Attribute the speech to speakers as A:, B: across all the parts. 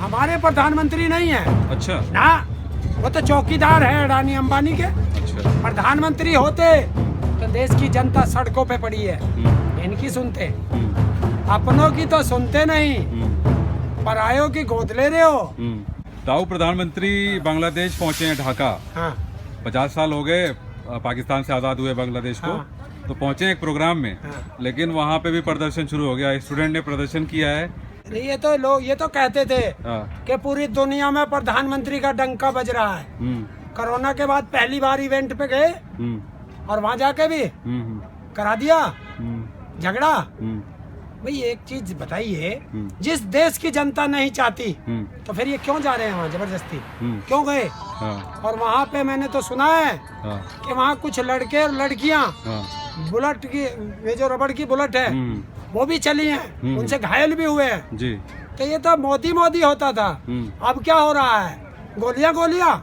A: हमारे प्रधानमंत्री नहीं है।
B: अच्छा
A: ना, वो तो चौकीदार है अडानी अंबानी के।
B: अच्छा।
A: प्रधानमंत्री होते तो देश की जनता सड़कों पे पड़ी है, इनकी सुनते, अपनों की तो सुनते नहीं, परायों की गोद ले रहे हो।
B: ताऊ प्रधानमंत्री बांग्लादेश पहुंचे हैं ढाका।
A: हाँ
B: 50 साल हो गए पाकिस्तान से आज़ाद हुए बांग्लादेश को।
A: हाँ।
B: तो पहुंचे हैं एक प्रोग्राम में।
A: हाँ।
B: लेकिन वहाँ पे भी प्रदर्शन शुरू हो गया, स्टूडेंट ने प्रदर्शन किया है।
A: नहीं, ये तो लोग ये तो कहते थे
B: हाँ।
A: कि पूरी दुनिया में प्रधानमंत्री का डंका बज रहा है। कोरोना के बाद पहली बार इवेंट पे गए और वहाँ जाके भी करा दिया झगड़ा। भाई एक चीज बताइए, जिस देश की जनता नहीं चाहती तो फिर ये क्यों जा रहे हैं वहाँ जबरदस्ती, क्यों गए?
B: हाँ।
A: और वहाँ पे मैंने तो सुना है
B: हाँ।
A: कि वहाँ कुछ लड़के और लड़कियाँ बुलेट की, ये जो रबड़ की बुलेट है वो भी चली हैं, उनसे घायल भी हुए हैं
B: जी।
A: तो ये तो मोदी मोदी होता था, अब क्या हो रहा है? गोलियां गोलियां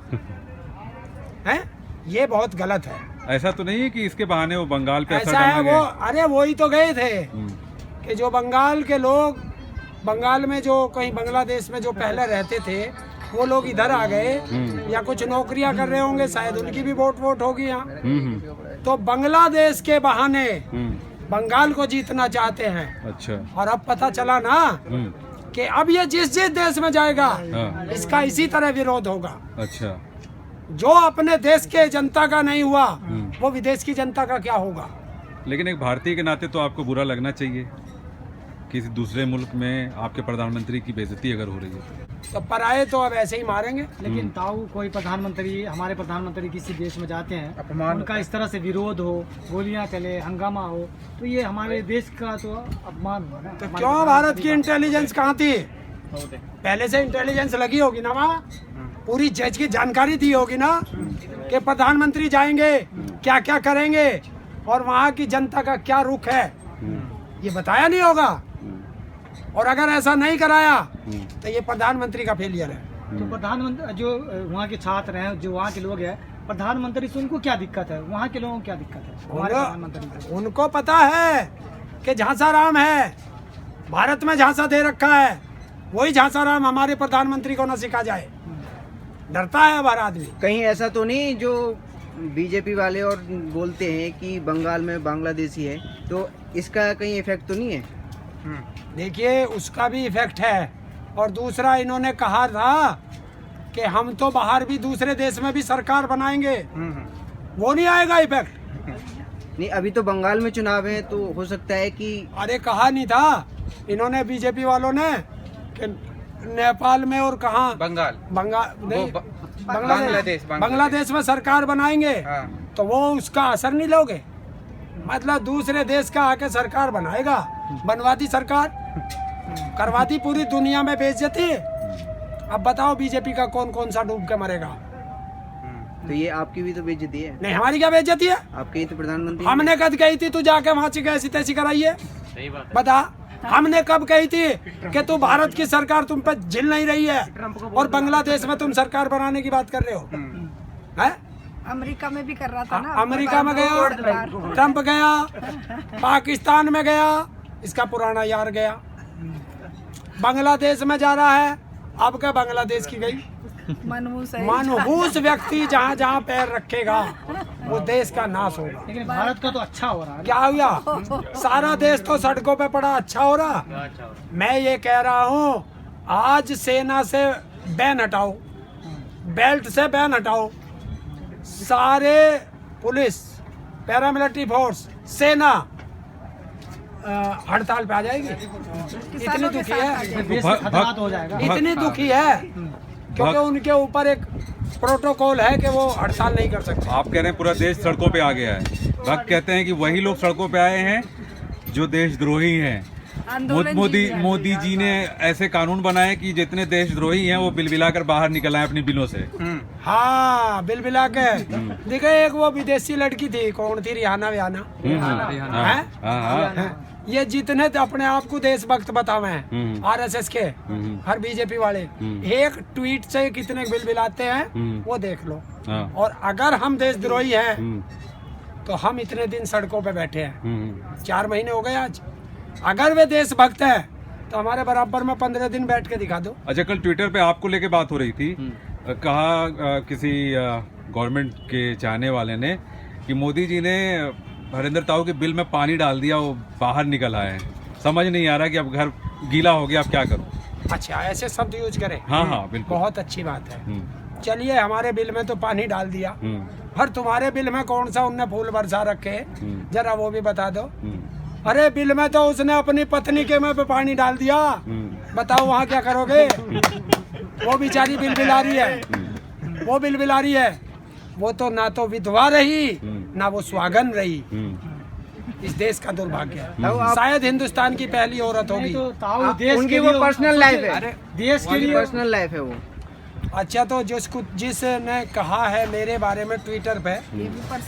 A: हैं? ये बहुत गलत है।
B: ऐसा तो नहीं है कि इसके बहाने वो बंगाल पे असर
A: ऐसा है
B: डालना
A: वो,
B: गया?
A: अरे वही तो गए थे कि जो बंगाल के लोग, बंगाल में जो कहीं बांग्लादेश में जो पहले रहते थे वो लोग इधर आ गए या कुछ नौकरियां कर रहे होंगे, शायद उनकी भी वोट होगी यहाँ। तो बांग्लादेश के बहाने बंगाल को जीतना चाहते हैं।
B: अच्छा।
A: और अब पता चला ना कि अब ये जिस जिस देश में जाएगा इसका इसी तरह विरोध होगा।
B: अच्छा।
A: जो अपने देश के जनता का नहीं हुआ वो विदेश की जनता का क्या होगा?
B: लेकिन एक भारतीय के नाते तो आपको बुरा लगना चाहिए, किसी दूसरे मुल्क में आपके प्रधानमंत्री की बेइज्जती अगर हो रही है
A: तो पराये तो अब ऐसे ही मारेंगे।
C: लेकिन ताऊ कोई प्रधानमंत्री, हमारे प्रधानमंत्री किसी देश में जाते हैं, उनका इस तरह से विरोध हो, गोलियां चले, हंगामा हो, तो ये हमारे देश का तो अपमान हो ना।
A: तो क्यों भारत की इंटेलिजेंस कहाँ थी? पहले से इंटेलिजेंस लगी होगी ना वहाँ, पूरी जज की जानकारी दी होगी ना कि प्रधानमंत्री जाएंगे क्या क्या करेंगे और वहाँ की जनता का क्या रुख है, ये बताया नहीं होगा। और अगर ऐसा नहीं कराया तो ये प्रधानमंत्री का फेलियर है।
C: तो प्रधानमंत्री जो वहाँ के छात्र हैं, जो वहाँ के लोग हैं, प्रधानमंत्री से उनको क्या दिक्कत है? वहाँ के लोगों को क्या दिक्कत है हमारे प्रधानमंत्री से?
A: उनको पता है कि झांसा राम है, भारत में झांसा दे रखा है, वही झांसा राम हमारे प्रधानमंत्री को न सिखा जाए। डरता है हर आदमी।
D: कहीं ऐसा तो नहीं जो बीजेपी वाले और बोलते हैं कि बंगाल में बांग्लादेशी है, तो इसका कहीं इफेक्ट तो नहीं है?
A: देखिए उसका भी इफेक्ट है। और दूसरा इन्होंने कहा था कि हम तो बाहर भी दूसरे देश में भी सरकार बनाएंगे, वो नहीं आएगा इफेक्ट।
D: नहीं, अभी तो बंगाल में चुनाव है तो हो सकता है कि।
A: अरे कहा नहीं था इन्होंने, बीजेपी वालों ने, कि नेपाल में और कहाँ बांग्लादेश में सरकार बनाएंगे। तो वो उसका असर नहीं लोगे? मतलब दूसरे देश का आके सरकार बनाएगा, बनवाती सरकार, करवाती पूरी दुनिया में बेइज्जती। अब बताओ बीजेपी का कौन कौन सा डूब के मरेगा?
D: तो ये आपकी भी तो बेइज्जती है।
A: नहीं, हमारी क्या बेइज्जती है?
D: आपके ही तो प्रधानमंत्री।
A: हमने कब कही थी तू जाके वहाँ से कैसी तैसी कराइए? बता, हमने कब कही थी कि तू भारत की सरकार तुम पे झिल नहीं रही है और बांग्लादेश में तुम सरकार बनाने की बात कर रहे हो? है?
E: अमेरिका में भी कर रहा था ना।
A: अमेरिका में गया ट्रम्प, गया पाकिस्तान में गया, इसका पुराना यार गया, बांग्लादेश में जा रहा है, अब क्या बांग्लादेश की गई। मनहूस व्यक्ति जहाँ जहाँ पैर रखेगा वो देश का नाश होगा।
C: लेकिन भारत का तो अच्छा हो रहा है।
A: क्या हुआ? सारा देश तो सड़कों पे पड़ा, अच्छा हो रहा। मैं ये कह रहा हूँ आज सेना से बैन हटाओ, बेल्ट से बैन हटाओ, सारे पुलिस, पैरामिलिट्री फोर्स, सेना हड़ताल पे आ जाएगी। इतनी दुखी है,
C: देश में खतरात हो जाएगा।
A: इतनी दुखी है क्योंकि उनके ऊपर एक प्रोटोकॉल है कि वो हड़ताल नहीं कर सकते।
B: आप कह रहे हैं पूरा देश सड़कों पे आ गया है, भक्त कहते हैं कि वही लोग सड़कों पे आए हैं जो देशद्रोही हैं। मोदी जी ने ऐसे कानून बनाए कि जितने देशद्रोही हैं वो बिलबिलाकर बाहर निकल आए अपनी बिलों से।
A: हाँ, बिलबिला के देखो। एक वो विदेशी लड़की थी, कौन थी? रिहाना ये जितने अपने आप को देशभक्त बतावे हैं आरएसएस के, हर बीजेपी वाले, एक ट्वीट से कितने बिलबिलाते हैं वो देख लो। और अगर हम देशद्रोही हैं तो हम इतने दिन सड़कों पे बैठे हैं, 4 महीने हो गए आज। अगर वे देशभक्त है तो हमारे बराबर में 15 दिन बैठ के दिखा दो।
B: अच्छा, कल ट्विटर पे आपको लेके बात हो रही थी, कहा किसी गवर्नमेंट के चाहने वाले ने कि मोदी जी ने हरिंदर ताऊ के बिल में पानी डाल दिया, वो बाहर निकल आए हैं, समझ नहीं आ रहा कि अब घर गीला हो गया, अब क्या करूं।
A: अच्छा, ऐसे शब्द यूज करें?
B: हाँ हाँ बिल्कुल,
A: बहुत अच्छी बात है। चलिए, हमारे बिल में तो पानी डाल दिया, पर तुम्हारे बिल में कौन सा उनने फूल बरसा रखे, जरा वो भी बता दो। अरे बिल में तो उसने अपनी पत्नी के मुंह पे पानी डाल दिया, बताओ वहाँ क्या करोगे? वो बेचारी बिलबिलारी है, वो बिलबिलारी है, वो तो ना तो विधवा रही ना वो सुहागन रही। इस देश का दुर्भाग्य है। शायद हिंदुस्तान की पहली औरत होगी।
C: तो ताऊ देश
D: उनकी
C: के
D: वो
C: लिए
D: पर्सनल लाइफ है,
A: अरे
C: देश के लिए
D: पर्सनल लाइफ है वो।
A: अच्छा, तो जिसने कहा है मेरे बारे में ट्विटर पे,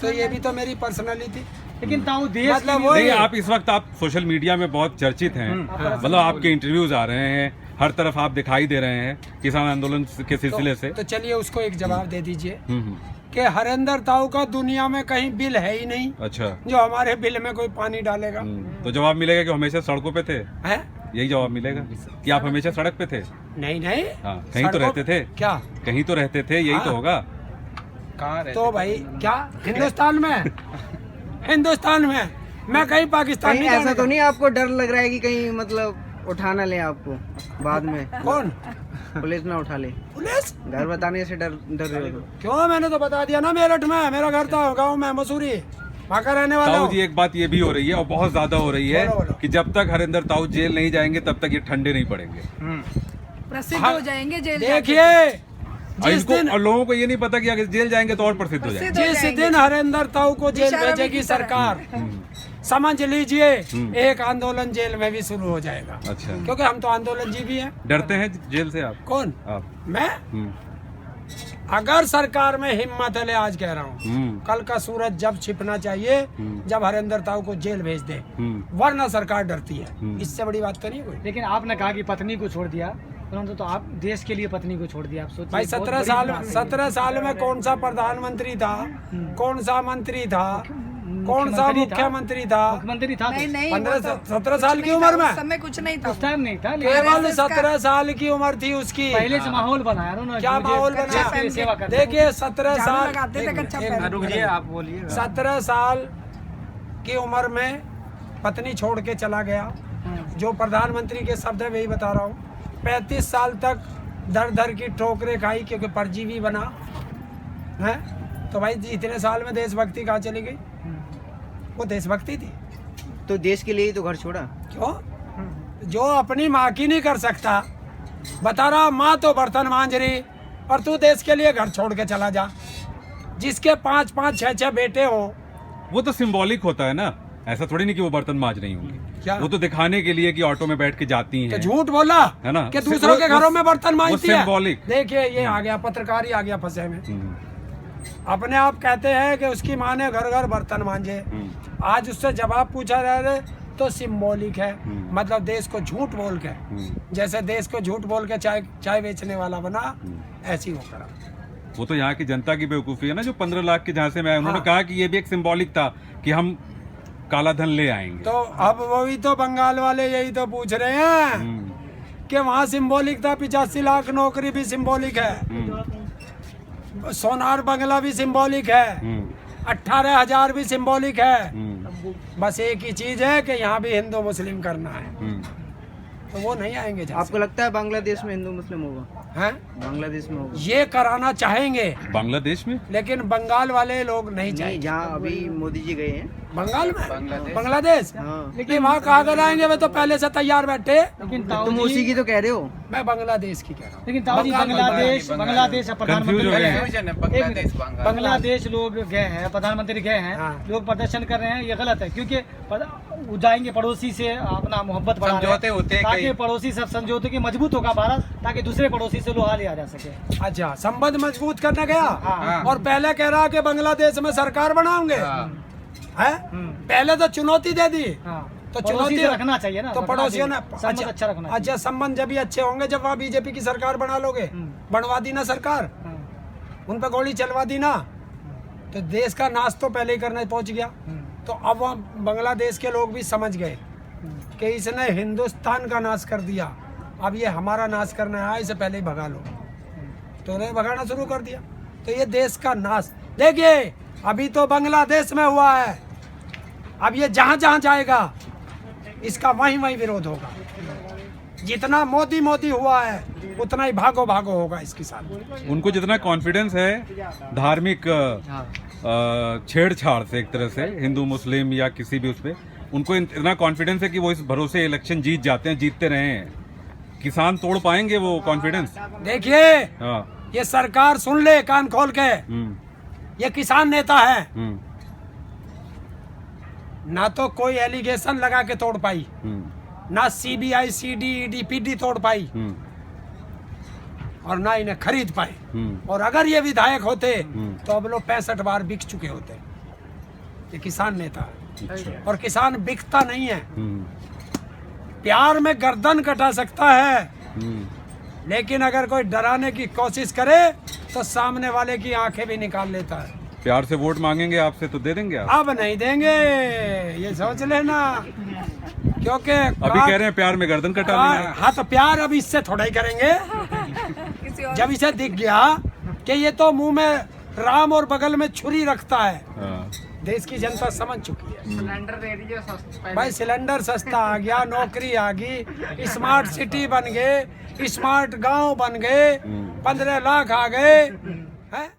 A: तो ये भी तो मेरी पर्सनैलिटी थी।
C: लेकिन ताऊ देश
A: मतलब
C: के
A: वो
C: लिए-
B: नहीं, आप इस वक्त आप सोशल मीडिया में बहुत चर्चित हैं, मतलब आपके इंटरव्यूज आ रहे हैं, हर तरफ आप दिखाई दे रहे हैं किसान आंदोलन के सिलसिले से।
A: तो चलिए उसको एक जवाब दे दीजिए कि हरिंदर ताऊ का दुनिया में कहीं बिल है ही नहीं
B: अच्छा,
A: जो हमारे बिल में कोई पानी डालेगा।
B: तो जवाब मिलेगा कि हमेशा सड़कों पे थे,
A: है?
B: यही जवाब मिलेगा कि आप हमेशा सड़क पे थे।
A: नहीं नहीं,
B: हाँ, कहीं तो
A: सड़कों-
B: रहते थे,
A: क्या?
B: कहीं तो रहते थे, यही तो
A: हाँ।
B: होगा।
A: तो भाई क्या हिंदुस्तान में हिंदुस्तान में मैं कहीं पाकिस्तान
D: कहीं
A: नहीं
D: ऐसा
A: जाने
D: तो
A: का।
D: नहीं आपको डर लग रहा है कि कहीं मतलब उठाना ले आपको बाद में,
A: कौन?
D: पुलिस ना उठा ले?
A: पुलिस?
D: घर बताने से डर रहे हो?
A: क्यों, मैंने तो बता दिया ना, मेरठ में मेरा घर था, गाँव में मसूरी, वहाँ का रहने वाला
B: ताऊ
A: हूँ।
B: जी, एक बात ये भी हो रही है और बहुत ज्यादा हो रही है
A: बोलो, बोलो।
B: कि जब तक हरिंदर ताऊ जेल नहीं जाएंगे तब तक ये ठंडे नहीं पड़ेंगे।
E: प्रसिद्ध
A: हाँ,
E: हो जाएंगे जेल जाके।
A: देखिए
B: और
A: जिस
B: इनको
A: दिन
B: और लोगों को ये नहीं पता कि अगर जेल जाएंगे तो और प्रसिद्ध हो जाएंगे।
E: प्रसिद्ध हो
A: जिस
E: जाएंगे।
A: दिन हरिंदर ताऊ को जेल
E: दिशा रवि
A: भेजेगी
E: की तरह।
A: सरकार, समझ लीजिए एक आंदोलन जेल में भी शुरू हो जाएगा।
B: अच्छा,
A: क्योंकि हम तो आंदोलन जीवी हैं।
B: डरते हैं जेल से आप?
A: कौन?
B: आप?
A: मैं? अगर सरकार में हिम्मत है, ले आज कह रहा हूँ, कल का सूरज जब छिपना चाहिए जब हरिंदर ताऊ को जेल भेज दे, वरना सरकार डरती है। इससे बड़ी बात तो नहीं कोई।
C: लेकिन आपने कहा कि पत्नी को छोड़ दिया, परंतु तो आप देश के लिए पत्नी को छोड़ दिया। आप सोचिए,
A: भाई
C: बहुत
A: 17
C: बड़ी
A: साल
C: बात है।
A: 17 साल में कौन सा प्रधानमंत्री था, कौन सा मंत्री था, कौन सा मुख्यमंत्री था?
C: मुख्यमंत्री था
E: नहीं
C: तो।
E: नहीं,
A: 17 साल की उम्र में?
E: उस समय कुछ नहीं था।
C: उस टाइम नहीं था, लेकिन
A: केवल 17 साल की उम्र थी उसकी।
C: पहले से माहौल बनाया उन्होंने।
A: क्या माहौल
C: देश
A: बनाया?
C: के लिए सेवा करने।
A: देखिए 17
E: झाड़ू
A: साल,
E: लगाते थे, कच्चा
A: एक
E: पहन।
A: मिनट,
C: आप बोलिए।
A: 17 साल की उम्र में पत्नी छोड़ के चला गया। जो प्रधानमंत्री के शब्द है वही बता रहा हूँ। 35 साल तक दर दर की ठोकरें खाई क्योंकि परजीवी बना है। तो भाई इतने साल में देशभक्ति कहाँ चली गई? वो देशभक्ति थी।
D: तो देश के लिए ही तो घर छोड़ा।
A: क्यों? जो अपनी माँ की नहीं कर सकता, बता रहा माँ तो बर्तन मांज रही और तू देश के लिए घर छोड़ के चला जा। जिसके 5-5, 6-6 बेटे हो,
B: वो तो सिंबॉलिक होता है ना, ऐसा थोड़ी नहीं कि वो बर्तन मांज रही होंगी।
A: क्या?
B: वो तो दिखाने के लिए कि ऑटो में बैठ के जाती
A: तो
B: हैं।
A: झूठ बोला
B: है ना?
A: कि दूसरों के घरों में बर्तन मांजती है।
B: symbolic।
A: देखिए ये आ गया, पत्रकारी आ गया फंसे में। अपने आप कहते हैं कि उसकी माँ ने घर घर बर्तन मांजे। आज उससे जवाब पूछा जा रहा है तो सिंबॉलिक है, मतलब देश को झूठ बोल के, जैसे देश को झूठ बोल के चाय बेचने वाला बना, ऐसी वो करा।
B: वो तो यहाँ की जनता की बेवकूफ़ी है ना, जो 15 लाख के झांसे में आए। उन्होंने
A: हाँ।
B: कहा कि ये भी एक सिंबॉलिक था कि हम काला धन ले आएंगे।
A: तो अब वही तो बंगाल वाले यही तो पूछ रहे हैं कि वहाँ सिंबॉलिक था। 85 लाख नौकरी भी सिंबॉलिक है, सोनार बंगला भी सिंबॉलिक है, 18,000 भी सिंबॉलिक है। बस एक ही चीज है कि यहाँ भी हिंदू मुस्लिम करना है, तो वो नहीं आएंगे।
D: आपको लगता है बांग्लादेश में हिंदू मुस्लिम होगा?
A: हैं?
D: बांग्लादेश में होगा?
A: ये कराना चाहेंगे,
B: बांग्लादेश में?
A: लेकिन बंगाल वाले लोग नहीं
D: नहीं,
A: चाहेंगे।
D: जहाँ अभी मोदी जी गए हैं।
A: बंगाल में? बांग्लादेश?
D: हाँ।
A: लेकिन वहाँ कहा कर आएंगे, वे तो पहले से तैयार बैठे।
C: लेकिन
D: तुम उसी की तो कह रहे हो।
A: मैं बांग्लादेश की कह रहा हूँ।
C: लेकिन ताऊ जी, बांग्लादेश प्रधानमंत्री
B: Confuse हो
C: गए
B: गए
C: हैं। बांग्लादेश लोग गए हैं, प्रधानमंत्री गए हैं,
A: हाँ।
C: लोग प्रदर्शन कर रहे हैं, ये गलत है। क्योंकि वो जाएंगे पड़ोसी से अपना मोहब्बत बढ़ा रहे हैं, ताकि पड़ोसी सब समझौते के मजबूत होगा भारत, ताकि दूसरे पड़ोसी से लोहा लिया जा सके।
A: अच्छा, संबंध मजबूत करने गया
C: हाँ।
A: और पहले कह रहा कि बांग्लादेश में सरकार बनाओगे है? पहले तो चुनौती दे दी।
C: हाँ,
A: तो
C: पड़ोसी
A: चुनौती
C: से रखना चाहिए ना,
A: तो
C: रखना
A: पड़ोसियों ने
C: चाहिए। संबंध अच्छा रखना चाहिए।
A: अच्छा, संबंध जब भी अच्छे होंगे जब वहाँ बीजेपी की सरकार बना लोगे, बनवा दी ना सरकार,
C: हाँ।
A: उन पर गोली चलवा दी ना, तो देश का नाश तो पहले ही करने पहुंच गया। तो अब वहाँ बांग्लादेश के लोग भी समझ गए कि इसने हिंदुस्तान का नाश कर दिया, अब ये हमारा नाश करना है, इसे पहले ही भगा लो, तो उन्हें भगाना शुरू कर दिया। तो ये देश का नाश देखिए, अभी तो बांग्लादेश में हुआ है, अब ये जहां जहां जाएगा इसका वहीं वहीं विरोध होगा। जितना मोदी मोदी हुआ है उतना ही भागो भागो होगा इसके साथ।
B: उनको जितना कॉन्फिडेंस है धार्मिक छेड़छाड़ से, एक तरह से हिंदू मुस्लिम या किसी भी उस पे उनको इतना कॉन्फिडेंस है कि वो इस भरोसे इलेक्शन जीत जाते हैं, जीतते रहे हैं। किसान तोड़ पाएंगे वो कॉन्फिडेंस?
A: देखिए,
B: हाँ।
A: ये सरकार सुन ले कान खोल के, ये किसान नेता है, ना तो कोई एलिगेशन लगा के तोड़ पाई, ना सीबीआई सीडी ईडी पीडी तोड़ पाई, और ना इन्हें खरीद पाए। और अगर ये विधायक होते तो अब लोग 65 बार बिक चुके होते। ये किसान नेता है, और किसान बिकता नहीं है। प्यार में गर्दन कटा सकता है, लेकिन अगर कोई डराने की कोशिश करे तो सामने वाले की आंखें भी निकाल लेता है।
B: प्यार से वोट मांगेंगे आपसे तो दे देंगे आप?
A: अब नहीं देंगे, ये सोच लेना, क्योंकि
B: अभी कह रहे हैं प्यार में गर्दन कटा लेना।
A: हाँ, तो प्यार अब इससे थोड़ा ही करेंगे।
E: किसी और
A: जब इसे दिख गया कि ये तो मुंह में राम और बगल में छुरी रखता है,
B: हाँ।
A: देश की जनता समझ चुकी है।
C: सिलेंडर दे दीजिए सस्ता।
A: भाई सिलेंडर सस्ता आ गया, नौकरी आ गई, स्मार्ट सिटी बन गए, स्मार्ट गांव बन गए, 15 लाख आ गए हैं।